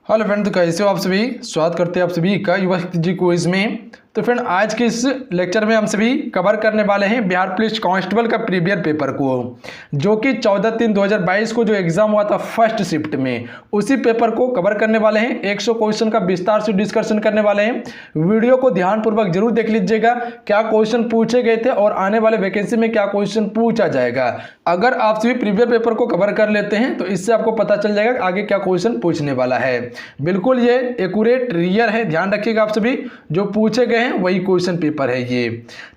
Hello friend, तो कैसे हो आप सभी। स्वागत करते हैं आप सभी का युवा शक्ति जी क्विज में। तो फ्रेंड, आज के इस लेक्चर में हम सभी कवर करने वाले हैं बिहार पुलिस कांस्टेबल का प्रीवियस पेपर को, जो कि 14/3/2022 को जो एग्जाम हुआ था फर्स्ट शिफ्ट में, उसी पेपर को कवर करने वाले हैं। 100 क्वेश्चन का विस्तार से डिस्कशन करने वाले हैं। वीडियो को ध्यानपूर्वक जरूर देख लीजिएगा, क्या क्वेश्चन पूछे गए थे और आने वाले वैकेंसी में क्या क्वेश्चन पूछा जाएगा। अगर आप सभी प्रीवियस पेपर को कवर कर लेते हैं तो इससे आपको पता चल जाएगा आगे क्या क्वेश्चन पूछने वाला है। बिल्कुल ये एक्यूरेट रियल है, ध्यान रखिएगा आप सभी। जो पूछे गए हैं वही क्वेश्चन पेपर है ये।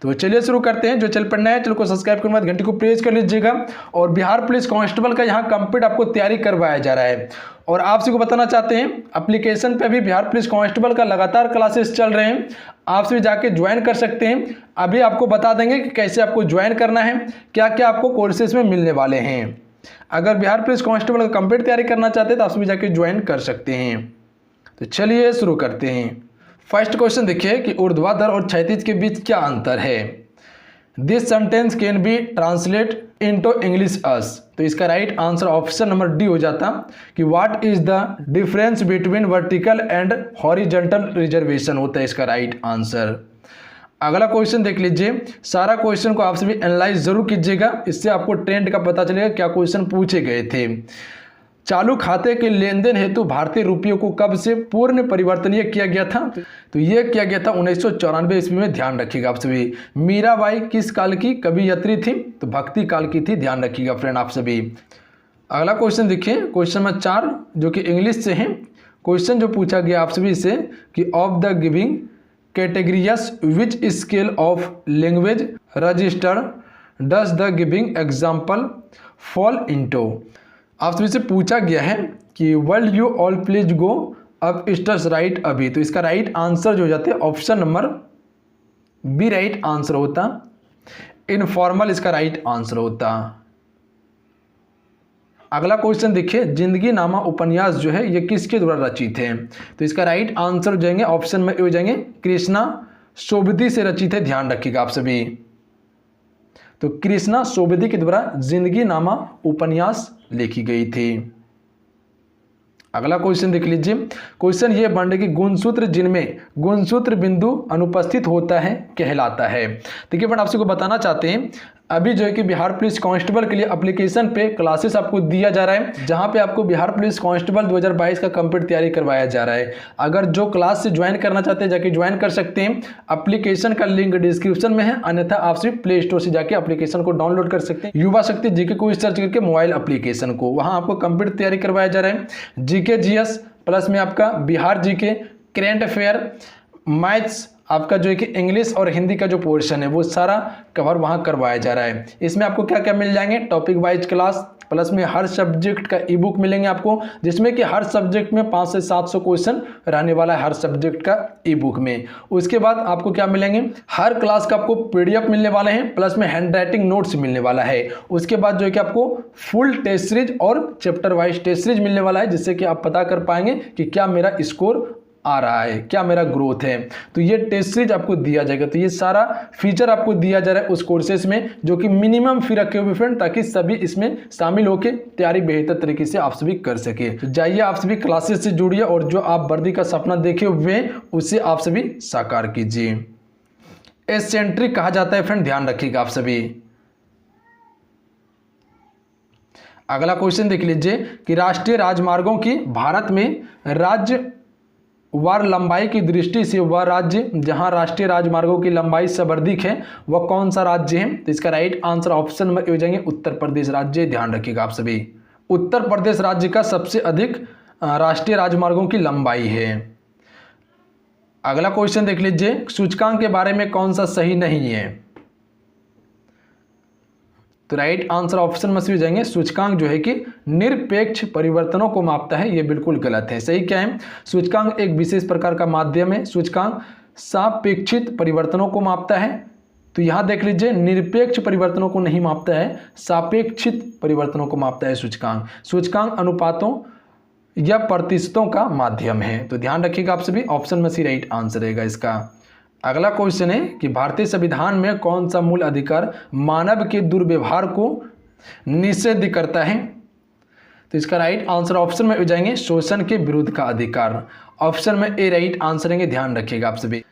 तो चलिए शुरू करते हैं। जो चैनल पर नया है चैनल को सब्सक्राइब करने के बाद घंटी को प्रेस कर लीजिएगा। और बिहार पुलिस कांस्टेबल का यहाँ कंप्लीट आपको तैयारी करवाया जा रहा है। और आप सभी को बताना चाहते हैं, एप्लीकेशन पे भी बिहार पुलिस कांस्टेबल का लगातार क्लासेस चल रहे हैं, आप सभी जाके ज्वाइन कर सकते हैं। अभी आपको बता देंगे कि कैसे आपको ज्वाइन करना है, क्या क्या आपको कोर्सेज में मिलने वाले हैं। अगर बिहार पुलिस कांस्टेबल का कंप्लीट तैयारी करना चाहते हैं तो आप सभी जाके ज्वाइन कर सकते हैं। तो चलिए शुरू करते हैं। फर्स्ट क्वेश्चन देखिए कि ऊर्ध्वाधर और क्षैतिज के बीच क्या अंतर है। This sentence can be translate into English us. तो इसका right answer option number D हो जाता कि what is the difference between vertical and horizontal reservation होता है इसका राइट आंसर। अगला क्वेश्चन देख लीजिए। सारा क्वेश्चन को आप सभी एनालाइज जरूर कीजिएगा, इससे आपको ट्रेंड का पता चलेगा क्या क्वेश्चन पूछे गए थे। चालू खाते के लेन देन हेतु भारतीय रुपये को कब से पूर्ण परिवर्तनीय किया गया था। तो यह किया गया था 1994 ईस्वी में, ध्यान रखिएगा आप सभी। मीराबाई किस काल की कवयित्री थी। तो भक्ति काल की थी, ध्यान रखिएगा फ्रेंड आप सभी। अगला क्वेश्चन देखिए, क्वेश्चन नंबर 4 जो कि इंग्लिश से है। क्वेश्चन जो पूछा गया आप सभी से कि of the giving categories which scale of language register does the giving example fall into. आप सभी से पूछा गया है कि world you all please go अब स्टर्स राइट अभी। तो इसका राइट आंसर जो हो जाते हैं option number B right answer होता। इनफॉर्मल इसका राइट आंसर होता। अगला क्वेश्चन देखिए, जिंदगी नामा उपन्यास जो है ये किसके द्वारा रचित है। तो इसका राइट आंसर हो जाएंगे ऑप्शन में हो जाएंगे कृष्णा सोबती से रचित है, ध्यान रखिएगा आप सभी। तो कृष्णा सोबती के द्वारा जिंदगी नामा उपन्यास लिखी गई थी। अगला क्वेश्चन देख लीजिए। क्वेश्चन ये बन रहा है कि गुणसूत्र जिनमें गुणसूत्र बिंदु अनुपस्थित होता है कहलाता है। देखिए बट आप सबको बताना चाहते हैं, अभी जो है कि बिहार पुलिस कांस्टेबल के लिए एप्लीकेशन पे क्लासेस आपको दिया जा रहा है, जहां पे आपको बिहार पुलिस कांस्टेबल 2022 का कंप्लीट तैयारी करवाया जा रहा है। अगर जो क्लास से ज्वाइन करना चाहते हैं जाके ज्वाइन कर सकते हैं। एप्लीकेशन का लिंक डिस्क्रिप्शन में है, अन्यथा आप सिर्फ प्ले स्टोर से जाके एप्लीकेशन को डाउनलोड कर सकते हैं। युवा शक्ति जीके को सर्च करके मोबाइल एप्लीकेशन को, वहां आपको कंप्लीट तैयारी करवाया जा रहा है। जीके जीएस प्लस में आपका Bihar GK, current affair, maths, आपका जो है कि इंग्लिश और हिंदी का जो पोर्शन है वो सारा कवर वहां करवाया जा रहा है। इसमें आपको क्या क्या मिल जाएंगे, टॉपिक वाइज क्लास, प्लस में हर सब्जेक्ट का ई बुक मिलेंगे आपको, जिसमें कि हर सब्जेक्ट में 500 से 700 क्वेश्चन रहने वाला है हर सब्जेक्ट का ई बुक में। उसके बाद आपको क्या मिलेंगे, हर क्लास का आपको पीडीएफ मिलने वाले हैं, प्लस में हैंड राइटिंग नोट्स मिलने वाला है। उसके बाद जो है कि आपको फुल टेस्ट सीरीज और चैप्टर वाइज टेस्ट सीरीज मिलने वाला है, जिससे कि आप पता कर पाएंगे कि क्या मेरा स्कोर आ रहा है, क्या मेरा ग्रोथ है। तो ये टेस्ट सीरीज आपको दिया जाएगा। तो ये सारा फीचर आपको दिया जा रहा है उस कोर्सेज में, जो कि मिनिमम फी रखे हुए फ्रेंड, ताकि सभी इसमें शामिल होकर तैयारी बेहतर तरीके से आप सभी कर सके। तो जाइए आप सभी क्लासेस से जुड़िए और जो आप वर्दी का सपना देखे हुए हैं उसे आप सभी साकार कीजिए। एसेंट्रिक कहा जाता है फ्रेंड, ध्यान रखिएगा आप सभी। अगला क्वेश्चन देख लीजिए कि राष्ट्रीय राजमार्गों की भारत में राज्य वार लंबाई की दृष्टि से वह राज्य जहां राष्ट्रीय राजमार्गों की लंबाई सर्वाधिक है वह कौन सा राज्य है। तो इसका राइट आंसर ऑप्शन में हो जाएंगे उत्तर प्रदेश राज्य, ध्यान रखिएगा आप सभी। उत्तर प्रदेश राज्य का सबसे अधिक राष्ट्रीय राजमार्गों की लंबाई है। अगला क्वेश्चन देख लीजिए, सूचकांक के बारे में कौन सा सही नहीं है। तो राइट आंसर ऑप्शन में से हो जाएंगे सूचकांक जो है कि निरपेक्ष परिवर्तनों को मापता है, ये बिल्कुल गलत है। सही क्या है, सूचकांक एक विशेष प्रकार का माध्यम है। सूचकांक सापेक्षित परिवर्तनों को मापता है। तो यहां देख लीजिए निरपेक्ष परिवर्तनों को नहीं मापता है, सापेक्षित परिवर्तनों को मापता है सूचकांक। सूचकांक अनुपातों या प्रतिशतों का माध्यम है। तो ध्यान रखिएगा आप सभी, ऑप्शन में सी राइट आंसर रहेगा इसका। अगला क्वेश्चन है कि भारतीय संविधान में कौन सा मूल अधिकार मानव के दुर्व्यवहार को निषेध करता है। तो इसका राइट आंसर ऑप्शन में हो जाएंगे शोषण के विरुद्ध का अधिकार। ऑप्शन में ए राइट आंसर है, ध्यान रखिएगा आप सभी।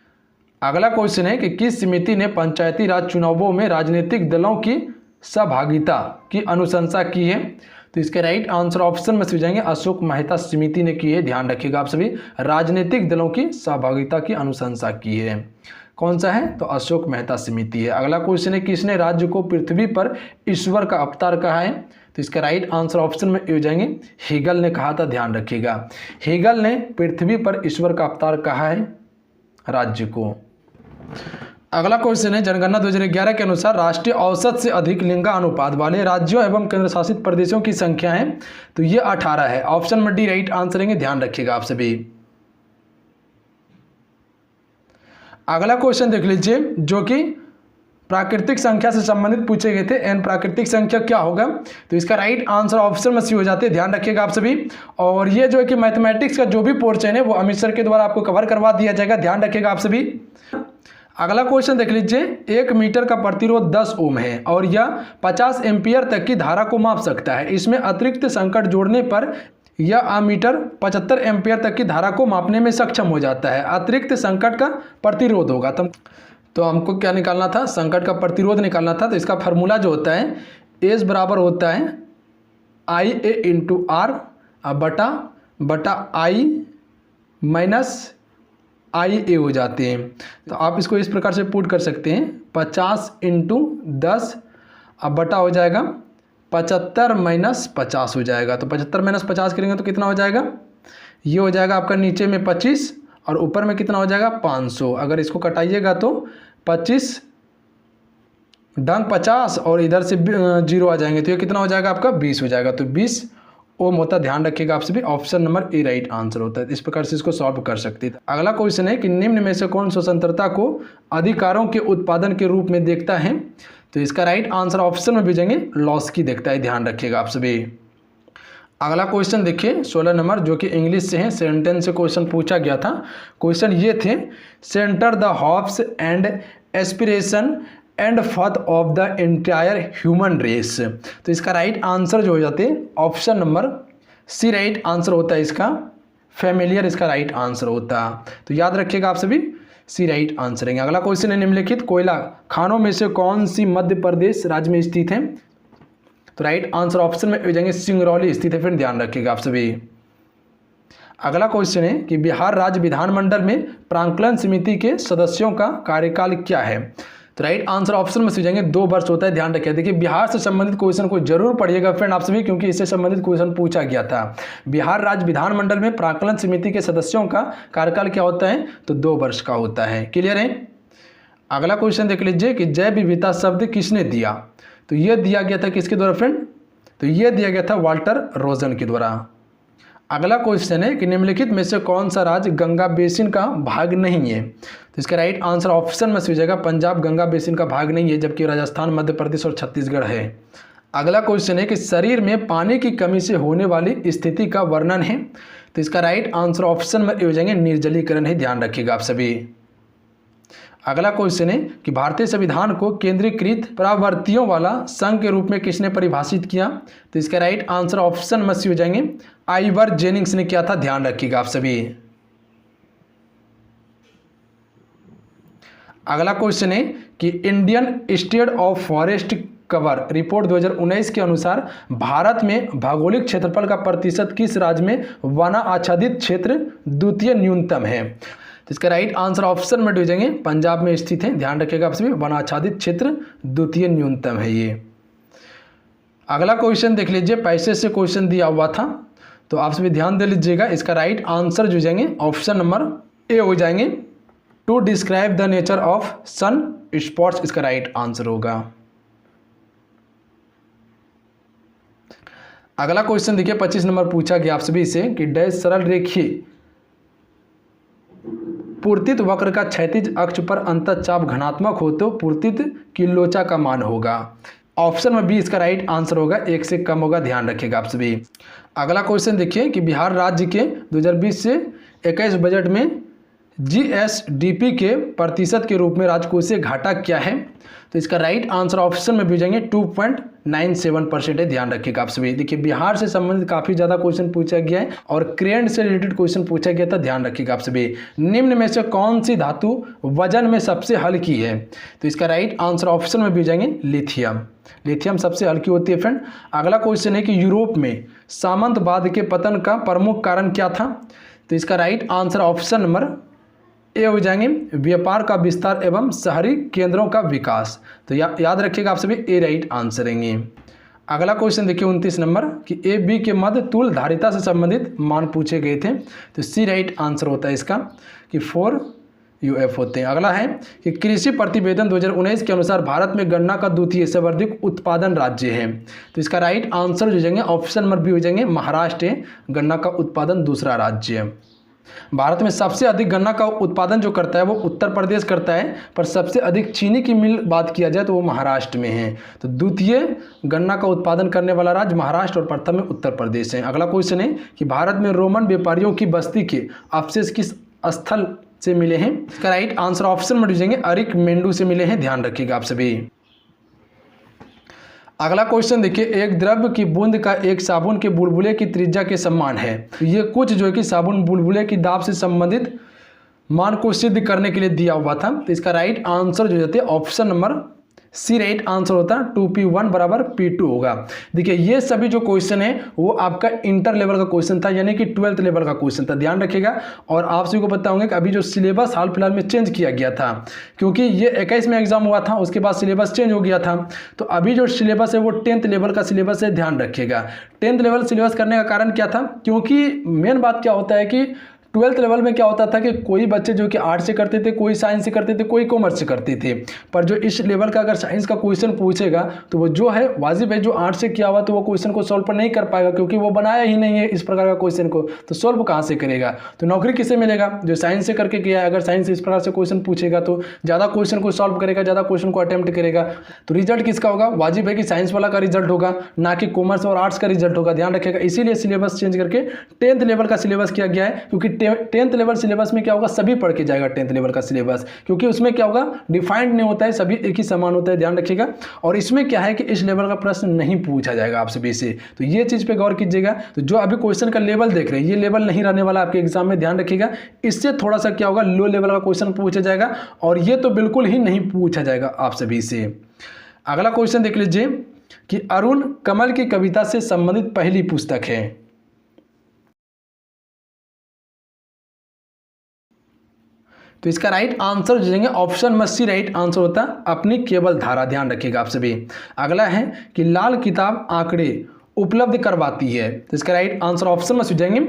अगला क्वेश्चन है कि किस समिति ने पंचायती राज चुनावों में राजनीतिक दलों की सहभागिता की अनुशंसा की है? तो इसके राइट आंसर ऑप्शन में से जाएंगे अशोक मेहता समिति ने की है, ध्यान रखिएगा आप सभी। राजनीतिक दलों की सहभागिता की अनुशंसा की है, कौन सा है? तो अशोक मेहता समिति है। अगला क्वेश्चन है किसने राज्य को पृथ्वी पर ईश्वर का अवतार कहा है? तो इसका राइट आंसर ऑप्शन में हो जाएंगे हेगल ने कहा था, ध्यान रखिएगा। हेगल ने पृथ्वी पर ईश्वर का अवतार कहा है राज्य को। अगला क्वेश्चन है जनगणना 2011 के अनुसार राष्ट्रीय औसत से अधिक लिंगानुपात वाले राज्यों एवं केंद्र शासित प्रदेशों की संख्या है? तो ये 18 है। ऑप्शन में डी राइट आंसर है, ध्यान रखिएगा आप सभी। अगला क्वेश्चन देख लीजिए जो कि प्राकृतिक संख्या से संबंधित पूछे गए थे। एन प्राकृतिक संख्या क्या होगा? तो इसका राइट आंसर ऑप्शन में सी हो जाते हैं, ध्यान रखिएगा आप सभी। और ये जो है कि मैथमेटिक्स का जो भी पोर्शन है वो अमित सर के द्वारा आपको कवर करवा दिया जाएगा, ध्यान रखिएगा आप सभी। अगला क्वेश्चन देख लीजिए 1 मीटर का प्रतिरोध 10 ओम है और यह 50 एम्पियर तक की धारा को माप सकता है। इसमें अतिरिक्त संकट जोड़ने पर यह अमीटर 75 एम्पियर तक की धारा को मापने में सक्षम हो जाता है। अतिरिक्त संकट का प्रतिरोध होगा तो हमको क्या निकालना था? संकट का प्रतिरोध निकालना था। तो इसका फार्मूला जो होता है एस बराबर होता है IA इंटू आर बटा आई माइनस IA हो जाते हैं। तो आप इसको इस प्रकार से पुट कर सकते हैं 50 इंटू 10 बटा हो जाएगा 75 माइनस 50 हो जाएगा। तो 75 माइनस 50 करेंगे तो कितना हो जाएगा? ये हो जाएगा आपका नीचे में 25 और ऊपर में कितना हो जाएगा? 500। अगर इसको कटाइएगा तो 25 डंग 50 और इधर से 0 आ जाएंगे तो ये कितना हो जाएगा आपका? 20 हो जाएगा। तो 20 ओम होता है, ध्यान रखिएगा आप सभी। Option number A right answer होता है। इस प्रकार से इसको सॉल्व कर सकते हैं। अगला क्वेश्चन है कि निम्न में से कौन स्वतंत्रता को अधिकारों के उत्पादन के रूप में देखता है? तो इसका राइट आंसर ऑप्शन में भेजेंगे लॉस्की देखता है, ध्यान रखिएगा आप सभी। अगला क्वेश्चन देखिए 16 नंबर जो कि इंग्लिश से है, सेंटेंस से क्वेश्चन पूछा गया था। क्वेश्चन ये थे center the hopes and aspiration and faith of the entire human race. तो इसका राइट आंसर जो हो जाते हैं option number C right answer होता है इसका। फैमिलियर इसका राइट आंसर होता है, तो याद रखिएगा आप सभी सी राइट आंसर है। अगला क्वेश्चन है निम्नलिखित कोयला खानों में से कौन सी मध्य प्रदेश राज्य में स्थित है? तो राइट आंसर ऑप्शन में हो जाएंगे सिंगरौली स्थित है, फिर ध्यान रखिएगा आप सभी। अगला क्वेश्चन है कि बिहार राज्य विधानमंडल में प्रांकलन समिति के सदस्यों का कार्यकाल क्या है? तो राइट आंसर ऑप्शन में से जाएंगे 2 वर्ष होता है, ध्यान रखिए। देखिए बिहार से संबंधित क्वेश्चन को जरूर पढ़िएगा फ्रेंड आप सभी, क्योंकि इससे संबंधित क्वेश्चन पूछा गया था। बिहार राज्य विधानमंडल में प्रांकलन समिति के सदस्यों का कार्यकाल क्या होता है? तो 2 वर्ष का होता है, क्लियर है। अगला क्वेश्चन देख लीजिए कि जैव विविधता शब्द किसने दिया? तो यह दिया गया था किसके द्वारा फ्रेंड? तो यह दिया गया था वाल्टर रोजन के द्वारा। अगला क्वेश्चन है कि निम्नलिखित में से कौन सा राज्य गंगा बेसिन का भाग नहीं है? तो इसका राइट आंसर ऑप्शन में से हो जाएगा पंजाब गंगा बेसिन का भाग नहीं है, जबकि राजस्थान, मध्य प्रदेश और छत्तीसगढ़ है। अगला क्वेश्चन है कि शरीर में पानी की कमी से होने वाली स्थिति का वर्णन है? तो इसका राइट आंसर ऑप्शन में हो जाएंगे निर्जलीकरण है, ध्यान रखिएगा आप सभी। अगला क्वेश्चन है कि भारतीय संविधान को केंद्रीकृत प्रवर्तियों वाला संघ के रूप में किसने परिभाषित किया? तो इसका राइट आंसर ऑप्शन में से हो जाएंगे आइवर जेनिंग्स ने किया था, ध्यान रखिएगा आप सभी। अगला क्वेश्चन है कि Indian institute of forest cover report 2019 के अनुसार भारत में भौगोलिक क्षेत्रफल का प्रतिशत किस राज्य में वना आच्छादित क्षेत्र द्वितीय न्यूनतम है? तो इसका राइट आंसर ऑप्शन में हो जाएंगे पंजाब में स्थित है, ध्यान रखिएगा आप सभी। वनाच्छादित क्षेत्र द्वितीय न्यूनतम है ये। अगला क्वेश्चन देख लीजिए, पैसे से क्वेश्चन दिया हुआ था, तो आप सभी ध्यान दे लीजिएगा। इसका राइट आंसर जो जाएंगे ऑप्शन नंबर ए हो जाएंगे to describe the nature of sun spots, इसका राइट आंसर होगा। अगला क्वेश्चन देखिए 25 नंबर पूछा गया आप सभी से कि डैश सरल रेखीय पूर्तित वक्र का क्षैतिज अक्ष पर अंतःचाप घनात्मक हो तो पूर्तित की लोचा का मान होगा। ऑप्शन में बी इसका राइट आंसर होगा, 1 से कम होगा, ध्यान रखिएगा आप सभी। अगला क्वेश्चन देखिए कि बिहार राज्य के 2020 से 21 बजट में जीएसडीपी के प्रतिशत के रूप में राजकोषीय घाटा क्या है? तो इसका राइट आंसर ऑप्शन में भी जाएंगे 2.97% है। ध्यान रखिएगा आप सभी। देखिए बिहार से संबंधित काफी ज्यादा क्वेश्चन पूछा गया है और क्रेन से रिलेटेड क्वेश्चन पूछा गया था। ध्यान रखिएगा आप सभी। निम्न में से कौन सी धातु वजन में सबसे हल्की है? तो इसका राइट आंसर ऑप्शन में भी जाएंगे लिथियम। लिथियम सबसे हल्की होती है फ्रेंड। अगला क्वेश्चन है कि यूरोप में सामंतवाद के पतन का प्रमुख कारण क्या था? तो इसका right answer option number A हो जाएंगे व्यापार का विस्तार एवं शहरी केंद्रों का विकास। तो याद रखिएगा आप सभी, ए राइट आंसर रहेंगे। अगला क्वेश्चन देखिए 29 नंबर कि ए बी के मध्य तुल्य धारिता से संबंधित मान पूछे गए थे। तो सी राइट आंसर होता है इसका कि 4 UF होते हैं। अगला है कि कृषि प्रतिवेदन 2019 के अनुसार भारत में गन्ना का द्वितीय सर्वाधिक उत्पादन राज्य है। तो इसका राइट आंसर जो जाएंगे ऑप्शन नंबर बी हो जाएंगे महाराष्ट्र है। गन्ना का उत्पादन दूसरा राज्य है। भारत में सबसे अधिक गन्ना का उत्पादन जो करता है वो उत्तर प्रदेश करता है, पर सबसे अधिक चीनी की मिल बात किया जाए तो वो महाराष्ट्र में है। तो द्वितीय गन्ना का उत्पादन करने वाला राज्य महाराष्ट्र और प्रथम में उत्तर प्रदेश है। अगला क्वेश्चन है कि भारत में रोमन व्यापारियों की बस्ती के अवशेष किस स्थल से मिले हैं? इसका राइट आंसर ऑप्शन में दीजिएंगे अरिकमेंडू से मिले हैं। ध्यान रखिएगा आप सभी। अगला क्वेश्चन देखिए, एक द्रव्य की बूंद का एक साबुन के बुलबुले की त्रिज्या के समान है। तो ये कुछ जो है कि साबुन बुलबुले की दाब से संबंधित मान को सिद्ध करने के लिए दिया हुआ था। तो इसका राइट आंसर जो जाते हैं option number C right answer होता है 2P1 बराबर P2 होगा। देखिए ये सभी जो क्वेश्चन है वो आपका इंटर लेवल का क्वेश्चन था, यानी कि 12th लेवल का क्वेश्चन था। ध्यान रखिएगा। और आप सभी को पता होंगे कि अभी जो सिलेबस हाल फिलहाल में चेंज किया गया था, क्योंकि ये 21 में एग्जाम हुआ था, उसके बाद सिलेबस चेंज हो गया था। तो अभी जो सिलेबस है वो 10th लेवल का सिलेबस है। ध्यान रखिएगा। 10th लेवल सिलेबस करने का कारण क्या था? क्योंकि मेन बात क्या होता है कि 12th लेवल में क्या होता था कि कोई बच्चे जो कि आर्ट्स से करते थे, कोई साइंस से करते थे, कोई कॉमर्स से करते थे। पर जो इस लेवल का अगर साइंस का क्वेश्चन पूछेगा तो वो जो है वाजिब है, जो आर्ट्स से किया हुआ तो वो क्वेश्चन को सॉल्व नहीं कर पाएगा, क्योंकि वो बनाया ही नहीं है इस प्रकार का क्वेश्चन को, तो सॉल्व कहाँ से करेगा? तो नौकरी किसे मिलेगा? जो साइंस से करके किया है। अगर साइंस से इस प्रकार से क्वेश्चन पूछेगा तो ज़्यादा क्वेश्चन को सॉल्व करेगा, ज़्यादा क्वेश्चन को अटेम्प्ट करेगा। तो रिजल्ट किसका होगा? वाजिब है कि साइंस वाला का रिजल्ट होगा, ना कि कॉमर्स और आर्ट्स का रिजल्ट होगा। ध्यान रखिएगा। इसीलिए सिलेबस चेंज करके 10th लेवल का सिलेबस किया गया है, क्योंकि 10th लेवल सिलेबस में क्या होगा? सभी पढ़ के जाएगा 10th लेवल का सिलेबस, क्योंकि उसमें क्या होगा? डिफाइंड नहीं होता है, सभी एक ही समान होता है। ध्यान रखिएगा। और इसमें क्या है कि इस लेवल का प्रश्न नहीं पूछा जाएगा आप सभी से, तो ये चीज पे गौर कीजिएगा। तो जो अभी क्वेश्चन का लेवल देख रहे हैं, ये लेवल नहीं रहने वाला आपके एग्जाम में। ध्यान रखिएगा। इससे थोड़ा सा क्या होगा? लो लेवल का क्वेश्चन पूछा जाएगा, और ये तो बिल्कुल ही नहीं पूछा जाएगा आप सभी से। अगला क्वेश्चन देख लीजिए कि अरुण कमल की कविता से संबंधित पहली पुस्तक है। तो इसका राइट आंसर जो देंगे ऑप्शन में सी राइट आंसर होता है अपनी केवल धारा। ध्यान रखिएगा आप सभी। अगला है कि लाल किताब आंकड़े उपलब्ध करवाती है। तो इसका राइट आंसर ऑप्शन में जाएंगे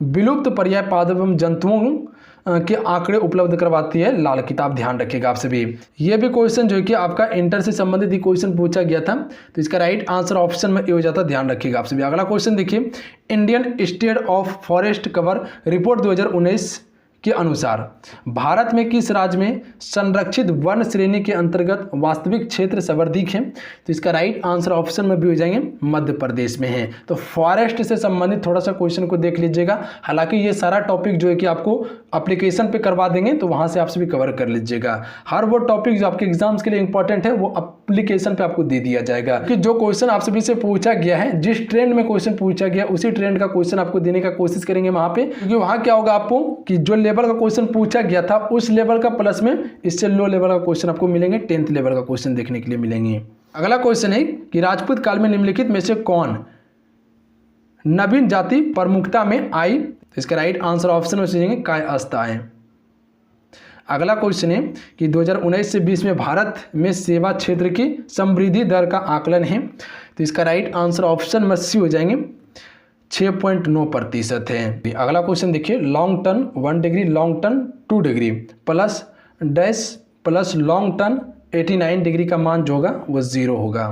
विलुप्त पर्याय पाद एवं जंतुओं के आंकड़े उपलब्ध करवाती है लाल किताब। ध्यान रखिएगा आप सभी। ये भी क्वेश्चन जो है कि आपका इंटर से संबंधित ही क्वेश्चन पूछा गया था, तो इसका राइट आंसर ऑप्शन में ए हो जाता है। ध्यान रखिएगा आप सभी। अगला क्वेश्चन देखिए, Indian state of forest cover report 2019 के अनुसार भारत में किस राज्य में संरक्षित वन श्रेणी के अंतर्गत वास्तविक क्षेत्र सर्वाधिक है? तो इसका राइट आंसर ऑप्शन में भी हो जाएंगे मध्य प्रदेश में है। तो फॉरेस्ट से संबंधित थोड़ा सा क्वेश्चन को देख लीजिएगा। हालांकि ये सारा टॉपिक जो है कि आपको एप्लीकेशन पे करवा देंगे, तो वहां से आप सभी कवर कर लीजिएगा। हर वो टॉपिक जो आपके एग्जाम्स के लिए इंपॉर्टेंट है वो एप्लीकेशन पे आपको दे दिया जाएगा, कि जो क्वेश्चन आप सभी से पूछा गया है, जिस ट्रेंड में क्वेश्चन पूछा गया उसी ट्रेंड का क्वेश्चन आपको देने का कोशिश करेंगे वहां पे। क्योंकि वहां क्या होगा आपको कि जो लेवल का क्वेश्चन पूछा गया था उस लेवल का प्लस में इससे लो लेवल का क्वेश्चन आपको मिलेंगे, 10th लेवल का क्वेश्चन देखने के लिए मिलेंगे। अगला क्वेश्चन है कि राजपूत काल में निम्नलिखित में से कौन नवीन जाति प्रमुखता में आई? इसका राइट आंसर ऑप्शन में जाएंगे कायस्थ आए। अगला क्वेश्चन है कि 2019 से 20 में भारत में सेवा क्षेत्र की समृद्धि दर का आकलन है। तो इसका राइट आंसर ऑप्शन में सी हो जाएंगे 6.9% है। अगला क्वेश्चन देखिए, long turn 1 degree, long turn 2 degree plus dash plus long turn 89 degree का मान जो होगा वो 0 होगा।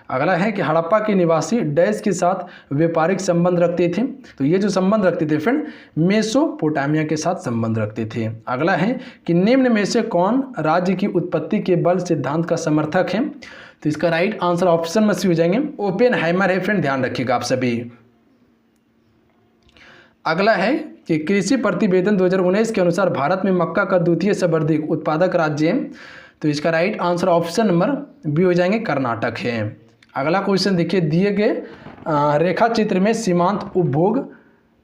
अगला है कि हड़प्पा के निवासी डैश के साथ व्यापारिक संबंध रखते थे। तो ये जो संबंध रखते थे फ्रेंड मेसोपोटामिया के साथ संबंध रखते थे। अगला है कि निम्न में से कौन राज्य की उत्पत्ति के बल सिद्धांत का समर्थक है? तो इसका राइट आंसर ऑप्शन में सी हो जाएंगे ओपेनहाइमर है फ्रेंड। ध्यान रखिएगा आप सभी। अगला है कि कृषि प्रतिवेदन 2019 के अनुसार भारत में मक्का का द्वितीय सर्वाधिक उत्पादक राज्य है। तो इसका right answer option number B हो जाएंगे कर्नाटक है। अगला क्वेश्चन देखिए, दिए गए रेखा चित्र में सीमांत उपभोग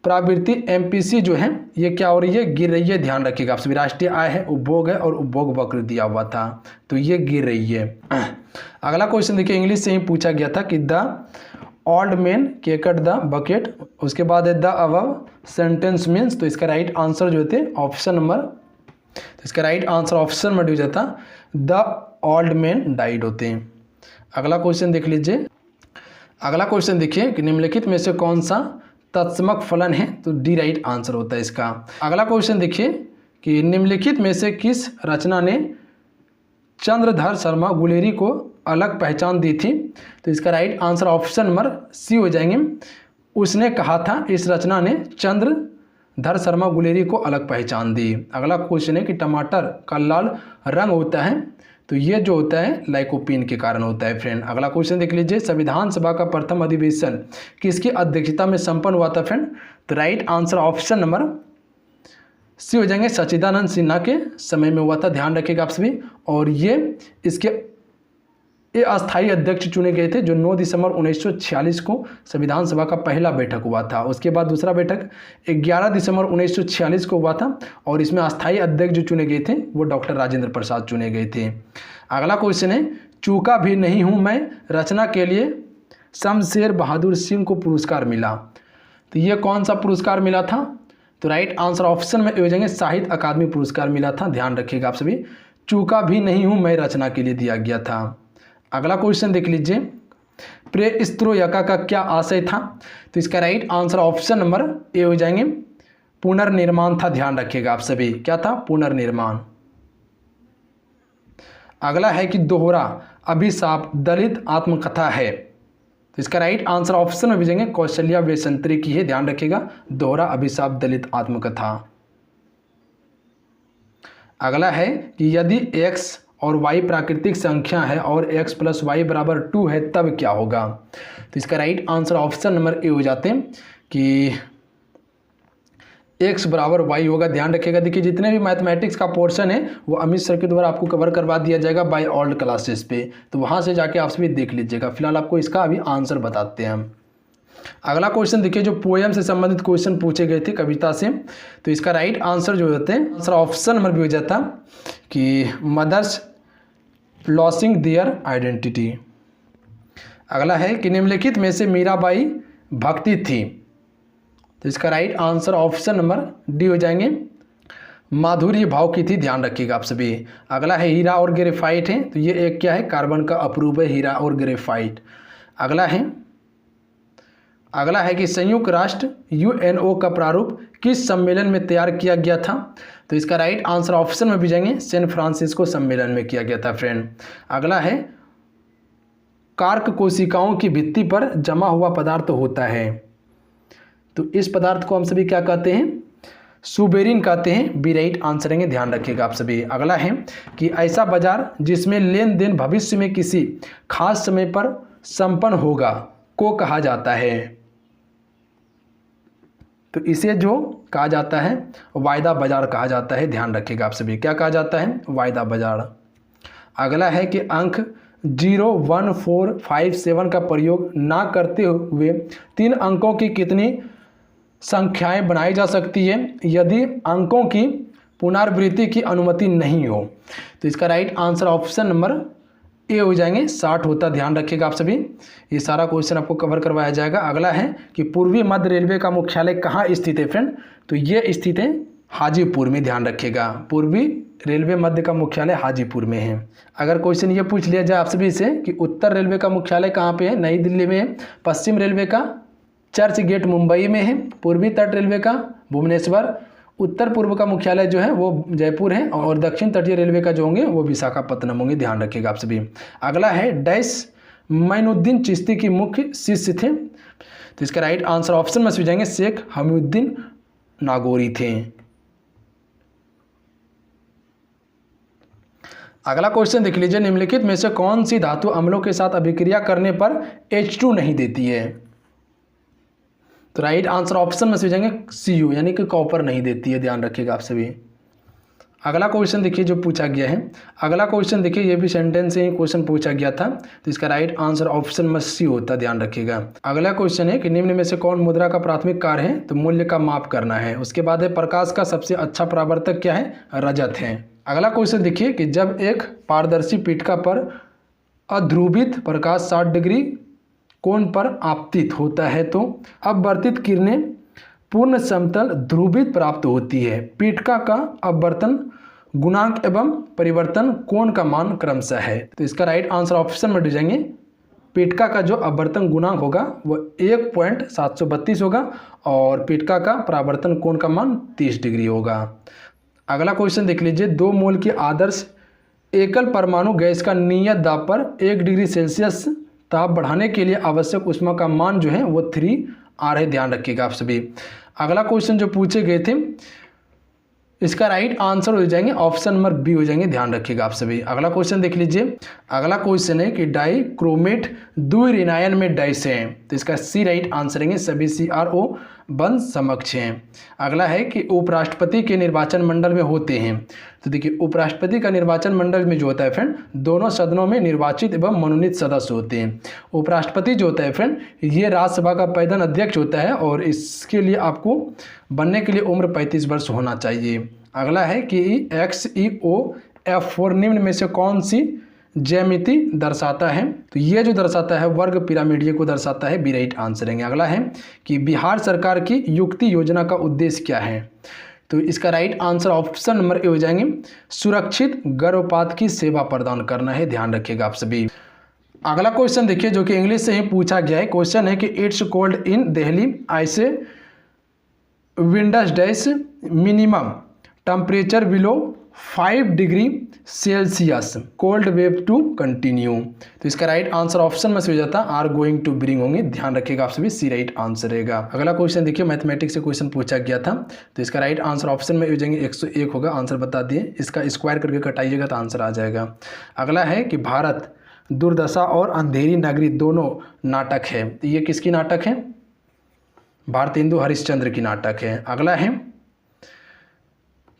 प्रवृत्ति एमपीसी जो है ये क्या हो रही है, गिर रही है। ध्यान रखिएगा, आप सभी राष्ट्रीय आय है, उपभोग है और उपभोग वक्र दिया हुआ था, तो ये गिर रही है। अगला क्वेश्चन देखिए, इंग्लिश से ही पूछा गया था कि the old man kicked the bucket, उसके बाद है द अबव सेंटेंस मीन्स। तो इसका राइट आंसर जो थे ऑप्शन नंबर, तो इसका right answer option number D हो जाता द ओल्ड मैन डाइड होते हैं। अगला क्वेश्चन देख लीजिए। अगला क्वेश्चन देखिए कि निम्नलिखित में से कौन सा तत्समक फलन है, तो डी राइट आंसर होता है इसका। अगला क्वेश्चन देखिए कि निम्नलिखित में से किस रचना ने चंद्रधर शर्मा गुलेरी को अलग पहचान दी थी, तो इसका right answer option number C हो जाएंगे। उसने कहा था इस रचना ने चंद्रधर शर्मा गुलेरी को अलग पहचान दी। अगला क्वेश्चन है कि टमाटर का लाल रंग होता है, तो ये जो होता है लाइकोपीन के कारण होता है फ्रेंड। अगला क्वेश्चन देख लीजिए, संविधान सभा का प्रथम अधिवेशन किसकी अध्यक्षता में संपन्न हुआ था फ्रेंड, तो right answer option number C हो जाएंगे, सच्चिदानंद सिन्हा के समय में हुआ था। ध्यान रखिएगा आप सभी। और ये इसके अस्थायी अध्यक्ष चुने गए थे, जो 9 दिसंबर 1946 को संविधान सभा का पहला बैठक हुआ था। उसके बाद दूसरा बैठक 11 दिसंबर 1946 को हुआ था, और इसमें अस्थायी अध्यक्ष जो चुने गए थे वो डॉक्टर राजेंद्र प्रसाद चुने गए थे। अगला क्वेश्चन है, चूका भी नहीं हूँ मैं रचना के लिए शमशेर बहादुर सिंह को पुरस्कार मिला, तो ये कौन सा पुरस्कार मिला था, तो राइट आंसर ऑप्शन में हो जाएंगे साहित्य अकादमी पुरस्कार मिला था। ध्यान रखिएगा आप सभी, चूका भी नहीं हूँ मैं रचना के लिए दिया गया था। अगला क्वेश्चन देख लीजिए, प्रेस्त्रोयका का क्या आशय था, तो इसका right answer option number A हो जाएंगे, पुनर्निर्माण था। ध्यान रखिएगा आप सभी, क्या था, पुनर्निर्माण। अगला है कि दोहरा अभिशाप दलित आत्मकथा है, तो इसका राइट आंसर ऑप्शन में भेजेंगे कौशल्या वेसंतरी की है। ध्यान रखिएगा, दोहरा अभिशाप दलित आत्मकथा। अगला है कि यदि x और y प्राकृतिक संख्या है और x प्लस वाई बराबर 2 है तब क्या होगा, तो इसका right answer option number A हो जाते हैं कि x बराबर y होगा। ध्यान रखिएगा, देखिए जितने भी मैथमेटिक्स का पोर्शन है वो अमित सर के द्वारा आपको कवर करवा दिया जाएगा बाय ओल्ड क्लासेस पे, तो वहाँ से जाके आप सभी देख लीजिएगा। फिलहाल आपको इसका अभी आंसर बताते हैं हम। अगला क्वेश्चन देखिए, जो पोएम से संबंधित क्वेश्चन पूछे गए थे कविता से, तो इसका राइट आंसर जो होते हैं आंसर ऑप्शन नंबर भी हो जाता कि मदर्स लॉसिंग देयर आइडेंटिटी। अगला है कि निम्नलिखित में से मीराबाई भक्ति थी, तो इसका right answer option number D हो जाएंगे, माधुर्य भाव की थी। ध्यान रखिएगा आप सभी। अगला है हीरा और ग्रेफाइट है, तो ये एक क्या है, कार्बन का अप्रूव है हीरा और ग्रेफाइट। अगला है कि संयुक्त राष्ट्र यूएनओ का प्रारूप किस सम्मेलन में तैयार किया गया था, तो इसका राइट आंसर ऑप्शन में भी जाएंगे सैन फ्रांसिस्को सम्मेलन में किया गया था फ्रेंड। अगला है कार्क कोशिकाओं की भित्ति पर जमा हुआ पदार्थ होता है, तो इस पदार्थ को हम सभी क्या कहते हैं, सुबेरिन कहते हैं। बी राइट आंसर है, ध्यान रखिएगा आप सभी। अगला है कि ऐसा बाजार जिसमें लेन देन भविष्य में किसी खास समय पर संपन्न होगा को कहा जाता है, तो इसे जो कहा जाता है वायदा बाजार कहा जाता है। ध्यान रखिएगा आप सभी, क्या कहा जाता है, वायदा बाजार। अगला है कि अंक 0, 1, 4, 5, 7 का प्रयोग ना करते हुए 3 अंकों की कितनी संख्याएं बनाई जा सकती है यदि अंकों की पुनरावृत्ति की अनुमति नहीं हो, तो इसका right answer option number A हो जाएंगे, 60 होता। ध्यान रखिएगा आप सभी, ये सारा क्वेश्चन आपको कवर करवाया जाएगा। अगला है कि पूर्वी मध्य रेलवे का मुख्यालय कहाँ स्थित है फ्रेंड, तो ये स्थित है हाजीपुर में। ध्यान रखिएगा, पूर्वी रेलवे मध्य का मुख्यालय हाजीपुर में है। अगर क्वेश्चन ये पूछ लिया जाए आप सभी से कि उत्तर रेलवे का मुख्यालय कहाँ पे है, नई दिल्ली में है। पश्चिम रेलवे का चर्च गेट मुंबई में है। पूर्वी तट रेलवे का भुवनेश्वर। उत्तर पूर्व का मुख्यालय जो है वो जयपुर है, और दक्षिण तटीय रेलवे का जो होंगे वो विशाखापत्तनम होंगे। ध्यान रखिएगा आप सभी। अगला है डैश मोइनुद्दीन चिश्ती की मुख्य शिष्य थे, तो इसका राइट आंसर ऑप्शन में जाएंगे शेख हमीउद्दीन नागौरी थे। अगला क्वेश्चन देख लीजिए, निम्नलिखित में से कौन सी धातु अम्लों के साथ अभिक्रिया करने पर H2 नहीं देती है, तो राइट आंसर ऑप्शन में से हो जाएंगे Cu, यानी कि कॉपर नहीं देती है, ध्यान रखिएगा आप सभी। अगला क्वेश्चन देखिए जो पूछा गया है, अगला क्वेश्चन देखिए ये भी सेंटेंस से ही क्वेश्चन पूछा गया था, तो इसका राइट आंसर ऑप्शन में सी होता है, ध्यान रखिएगा। अगला क्वेश्चन है कि निम्न में से कौन मुद्रा का प्राथमिक कार्य है, तो मूल्य का माप करना है। उसके बाद है प्रकाश का सबसे अच्छा परावर्तक क्या है, रजत है। अगला क्वेश्चन देखिए कि जब एक पारदर्शी पीठिका पर अध्रुवित प्रकाश 60 डिग्री कोण पर आपतित होता है तो अपवर्तित किरणें पूर्ण समतल ध्रुवित प्राप्त होती है। पीठिका का अपवर्तन गुणांक एवं परिवर्तन कोण का मान क्रमशः है। तो इसका राइट आंसर ऑप्शन में हो जाएंगे पीठिका का जो अपवर्तन गुणांक होगा वो 1.732 होगा और पीठिका का परावर्तन कोण का मान 30 डिग्री होगा। अगला क्वेश्चन देख लीजिए, 2 मोल की आदर्श एकल परमाणु गैस का नियत दाब पर 1 डिग्री सेल्सियस ताप बढ़ाने के लिए आवश्यक ऊष्मा का मान जो है वो 3R है, ध्यान रखिएगा आप सभी। अगला क्वेश्चन जो पूछे गए थे इसका राइट आंसर हो जाएंगे ऑप्शन नंबर बी हो जाएंगे, ध्यान रखिएगा आप सभी। अगला क्वेश्चन देख लीजिए, अगला क्वेश्चन है कि डाइक्रोमेट द्विऋणायन में डाइस हैं, तो इसका सी राइट आंसर है, सभी CRO बंद समकक्ष हैं। अगला है कि उपराष्ट्रपति के निर्वाचन मंडल में होते हैं, तो देखिए उपराष्ट्रपति का निर्वाचन मंडल में जो होता है फ्रेंड दोनों सदनों में निर्वाचित एवं मनोनीत सदस्य होते हैं। उपराष्ट्रपति जो होता है फ्रेंड ये राज्यसभा का पैदल अध्यक्ष होता है और इसके लिए आपको बनने के लिए उम्र 35 वर्ष होना चाहिए। अगला है कि XEOF4 निम्न में से कौन सी ज्यामिति दर्शाता है, तो ये जो दर्शाता है वर्ग पिरामिडिये को दर्शाता है, बी राइट आंसर है। अगला है कि बिहार सरकार की युक्ति योजना का उद्देश्य क्या है, तो इसका right answer option number A हो जाएंगे सुरक्षित गर्भपात की सेवा प्रदान करना है, ध्यान रखिएगा आप सभी। अगला क्वेश्चन देखिए जो कि इंग्लिश से ही पूछा गया है, क्वेश्चन है कि it's cold in Delhi as winds dash minimum temperature below 5 degree Celsius cold wave to continue, तो इसका राइट आंसर ऑप्शन में से हो जाता है आर गोइंग टू ब्रिंग होंगे, ध्यान रखिएगा आप सभी, सी राइट आंसर रहेगा। अगला क्वेश्चन देखिए मैथमेटिक्स से क्वेश्चन पूछा गया था, तो इसका राइट आंसर ऑप्शन में हो जाएंगे 101 होगा, आंसर बता दिए, इसका स्क्वायर करके कटाइएगा तो आंसर आ जाएगा। अगला है कि भारत दुर्दशा और अंधेरी नगरी दोनों नाटक है, तो ये किसकी नाटक है, भारतेंदु हरिश्चंद्र की नाटक है। अगला है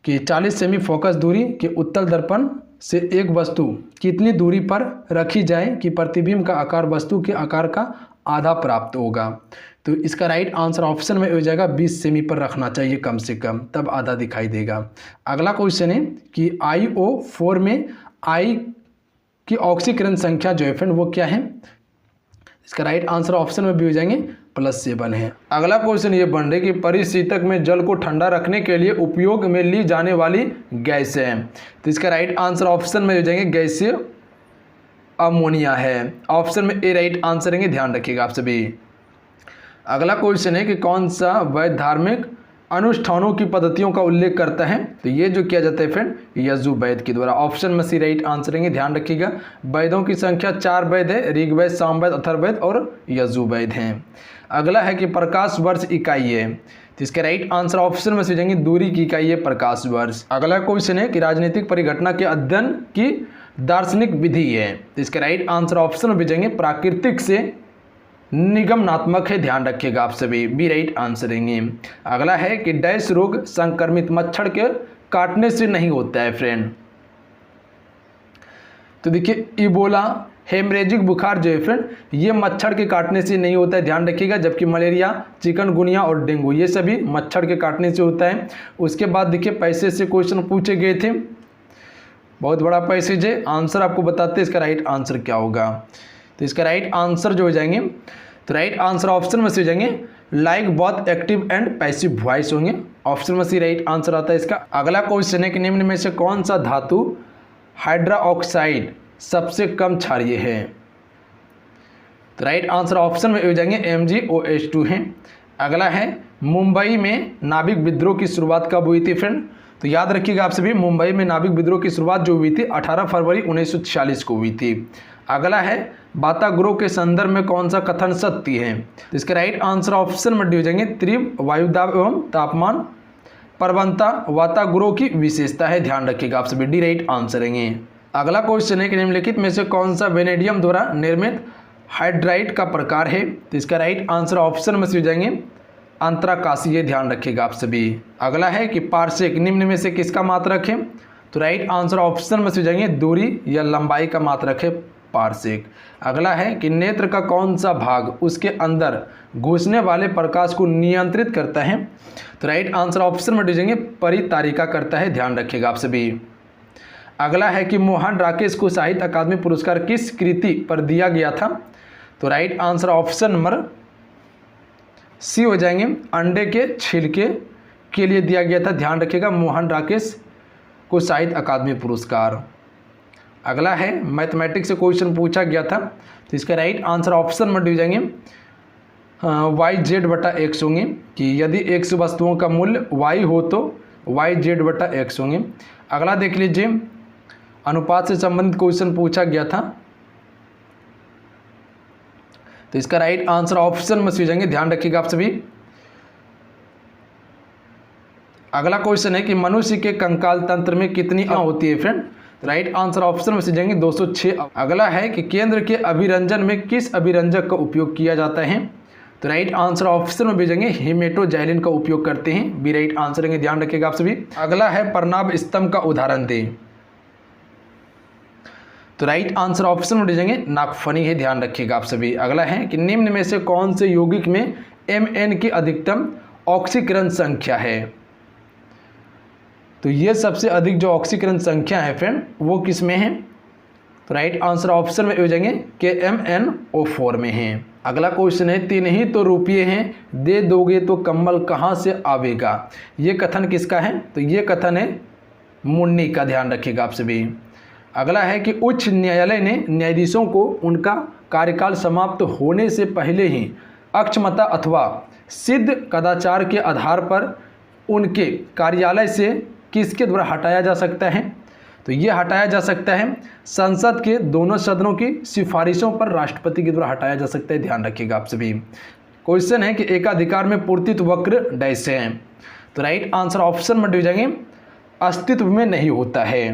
कि 40 सेमी फोकस दूरी के उत्तल दर्पण से एक वस्तु कितनी दूरी पर रखी जाए कि प्रतिबिंब का आकार वस्तु के आकार का आधा प्राप्त होगा, तो इसका राइट आंसर ऑप्शन में हो जाएगा 20 सेमी पर रखना चाहिए कम से कम, तब आधा दिखाई देगा। अगला क्वेश्चन है कि IO4 में I की ऑक्सीकरण संख्या जो है फ्रेंड वो क्या है, इसका राइट आंसर ऑप्शन में भी हो जाएंगे +7 है। अगला क्वेश्चन ये बन रहा है कि परिशीतक में जल को ठंडा रखने के लिए उपयोग में ली जाने वाली गैस है, तो इसका राइट आंसर ऑप्शन में हो जाएंगे गैसीय अमोनिया है, ऑप्शन में ए राइट आंसर रहेंगे, ध्यान रखिएगा आप सभी। अगला क्वेश्चन है कि कौन सा वैध धार्मिक अनुष्ठानों की पद्धतियों का उल्लेख करता है, तो ये जो किया जाता है फ्रेंड यजुर्वेद के द्वारा, ऑप्शन में सी राइट आंसर रहेंगे, ध्यान रखिएगा। वेदों की संख्या 4 वेद है, ऋग्वेद, सामवेद, अथर्ववेद और यजुर्वेद हैं। अगला है कि प्रकाश वर्ष इकाई है, तो इसके राइट आंसर ऑप्शन में से जाएंगे दूरी की इकाई है प्रकाश वर्ष। अगला क्वेश्चन है कि राजनीतिक परिघटना के अध्ययन की दार्शनिक विधि है, तो इसके राइट आंसर ऑप्शन में भेजेंगे प्राकृतिक से निगमनात्मक है, ध्यान रखिएगा आप सभी, बी राइट आंसर रहेंगे। अगला है कि डैश रोग संक्रमित मच्छर के काटने से नहीं होता है फ्रेंड, तो देखिए इबोला हेमरेजिक बुखार जो है फ्रेंड ये मच्छर के काटने से नहीं होता है, ध्यान रखिएगा, जबकि मलेरिया, चिकनगुनिया और डेंगू ये सभी मच्छर के काटने से होता है। उसके बाद देखिए पैसे से क्वेश्चन पूछे गए थे, बहुत बड़ा पैसेज है, आंसर आपको बताते हैं इसका राइट आंसर क्या होगा, तो इसका राइट आंसर जो हो जाएंगे, तो राइट आंसर ऑप्शन में से हो जाएंगे like both active and passive voice होंगे, ऑप्शन में से राइट आंसर आता है इसका। अगला क्वेश्चन है कि निम्न में से कौन सा धातु हाइड्रोक्साइड सबसे कम क्षारीय है, तो राइट आंसर ऑप्शन में हो जाएंगे MgOH2 है। अगला है मुंबई में नाविक विद्रोह की शुरुआत कब हुई थी फ्रेंड, तो याद रखिएगा आप सभी, मुंबई में नाविक विद्रोह की शुरुआत जो हुई थी 18 फरवरी 1946 को हुई थी। अगला है वाताग्रोह के संदर्भ में कौन सा कथन सत्य है, तो इसके राइट आंसर ऑप्शन में हो जाएंगे तीव्र वायुदाब एवं तापमान प्रवणता वाताग्रोह की विशेषता है, ध्यान रखिएगा आप सभी, डी राइट आंसर रहेंगे। अगला क्वेश्चन है कि निम्नलिखित में से कौन सा वेनेडियम द्वारा निर्मित हाइड्राइट का प्रकार है, तो इसका राइट आंसर ऑप्शन में से हो जाएंगे अंतराकाशीय, ये ध्यान रखिएगा आप सभी। अगला है कि पार्सेक निम्न में से किसका मात्रक है? तो राइट आंसर ऑप्शन में से जाएंगे दूरी या लंबाई का मात्रक है पार्सेक। अगला है कि नेत्र का कौन सा भाग उसके अंदर घुसने वाले प्रकाश को नियंत्रित करता है? तो राइट आंसर ऑप्शन में दीजिएंगे परितारिका करता है, ध्यान रखिएगा आप सभी। अगला है कि मोहन राकेश को साहित्य अकादमी पुरस्कार किस कृति पर दिया गया था? तो right answer option number C हो जाएंगे, अंडे के छिलके के लिए दिया गया था, ध्यान रखिएगा, मोहन राकेश को साहित्य अकादमी पुरस्कार। अगला है मैथमेटिक्स से क्वेश्चन पूछा गया था, तो इसका राइट आंसर ऑप्शन में दिए जाएंगे वाई जेड बटा एक्स होंगे, कि यदि एक्स वस्तुओं का मूल्य वाई हो तो वाई जेड बटा एक्स होंगे। अगला देख लीजिए, अनुपात से संबंधित क्वेश्चन पूछा गया था, तो इसका राइट आंसर ऑप्शन में से जाएंगे, ध्यान रखिएगा आप सभी। अगला क्वेश्चन है कि मनुष्य के कंकाल तंत्र में कितनी होती है फ्रेंड? राइट आंसर ऑप्शन में से जाएंगे 206। अगला है कि केंद्र के अभिरंजन में किस अभिरंजक का उपयोग किया जाता है? तो राइट आंसर ऑप्शन में भेजेंगे हेमेटोजाइलिन का उपयोग करते हैं, बी राइट आंसर है, ध्यान रखिएगा आप सभी। अगला है प्रनाभ स्तंभ का उदाहरण दें, तो राइट आंसर ऑप्शन में भेजेंगे नागफनी है, ध्यान रखिएगा आप सभी। अगला है कि निम्न में से कौन से यौगिक में Mn की अधिकतम ऑक्सीकरण संख्या है? तो ये सबसे अधिक जो ऑक्सीकरण संख्या है फ्रेंड वो किस में है? तो राइट आंसर ऑप्शन में हो जाएंगे KMnO4 में है। अगला क्वेश्चन है 3 ही तो रुपये हैं, दे दोगे तो कम्बल कहाँ से आवेगा? ये कथन किसका है? तो ये कथन है मुन्नी का, ध्यान रखिएगा आप सभी। अगला है कि उच्च न्यायालय ने न्यायाधीशों को उनका कार्यकाल समाप्त होने से पहले ही अक्षमता अथवा सिद्ध कदाचार के आधार पर उनके कार्यालय से किसके द्वारा हटाया जा सकता है? तो ये हटाया जा सकता है संसद के दोनों सदनों की सिफारिशों पर राष्ट्रपति के द्वारा हटाया जा सकता है, ध्यान रखिएगा आप सभी। क्वेश्चन है कि एकाधिकार में पूर्तित्व वक्र डैश है? तो राइट आंसर ऑप्शन में दिए जाएंगे अस्तित्व में नहीं होता है,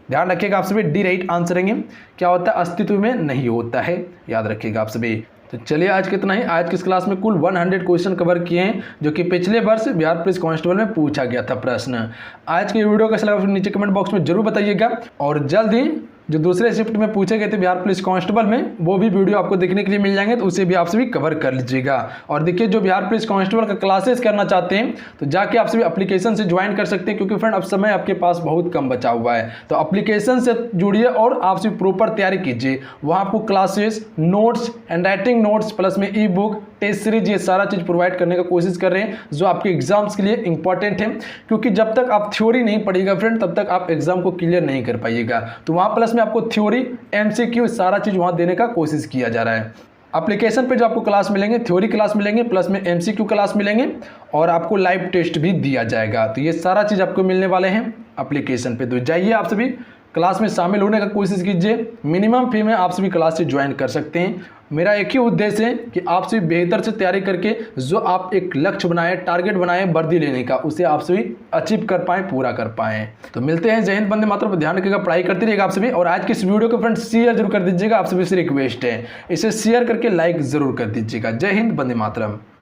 ध्यान रखिएगा आप सभी, डी राइट आंसर है। क्या होता है? अस्तित्व में नहीं होता है, याद रखिएगा आप सभी। तो चलिए आज कितना ही, आज की इस क्लास में कुल 100 क्वेश्चन कवर किए हैं जो कि पिछले वर्ष बिहार पुलिस कांस्टेबल में पूछा गया था प्रश्न। आज के वीडियो का सलाह नीचे कमेंट बॉक्स में जरूर बताइएगा, और जल्द ही जो दूसरे शिफ्ट में पूछे गए थे बिहार पुलिस कांस्टेबल में वो भी वीडियो आपको देखने के लिए मिल जाएंगे, तो उसे भी आप सभी कवर कर लीजिएगा। और देखिए जो बिहार पुलिस कांस्टेबल का क्लासेस करना चाहते हैं तो जाके आप सभी एप्लीकेशन से ज्वाइन कर सकते हैं, क्योंकि फ्रेंड अब समय आपके पास बहुत कम बचा हुआ है। तो एप्लीकेशन से जुड़िए और आप सभी प्रॉपर तैयारी कीजिए, वहाँ आपको classes, notes, hand writing notes plus में ई बुक, टेस्ट सीरीज, ये सारा चीज़ प्रोवाइड करने का कोशिश कर रहे हैं जो आपके एग्जाम्स के लिए इंपॉर्टेंट है, क्योंकि जब तक आप थ्योरी नहीं पढ़िएगा फ्रेंड तब तक आप एग्जाम को क्लियर नहीं कर पाइएगा। तो वहाँ प्लस में आपको थ्योरी, MCQ सारा चीज़ वहाँ देने का कोशिश किया जा रहा है। एप्लीकेशन पे जो आपको क्लास मिलेंगे, थ्योरी क्लास मिलेंगे प्लस में MCQ क्लास मिलेंगे, और आपको लाइव टेस्ट भी दिया जाएगा। तो ये सारा चीज़ आपको मिलने वाले हैं एप्लीकेशन पे। तो जाइए आप सभी क्लास में शामिल होने का कोशिश कीजिए, मिनिमम फी में आप सभी क्लास से ज्वाइन कर सकते हैं। मेरा एक ही उद्देश्य है कि आप सभी बेहतर से तैयारी करके जो आप एक लक्ष्य बनाए, टारगेट बनाए वर्दी लेने का, उसे आप सभी अचीव कर पाएँ, पूरा कर पाएँ। तो मिलते हैं, जय हिंद, वंदे मातरम पर ध्यान रखिएगा, पढ़ाई करते रहिएगा आप सभी। और आज के इस वीडियो को फ्रेंड्स शेयर जरूर कर दीजिएगा, आप सभी से रिक्वेस्ट है, इसे शेयर करके लाइक जरूर कर दीजिएगा। जय हिंद, वंदे मातरम।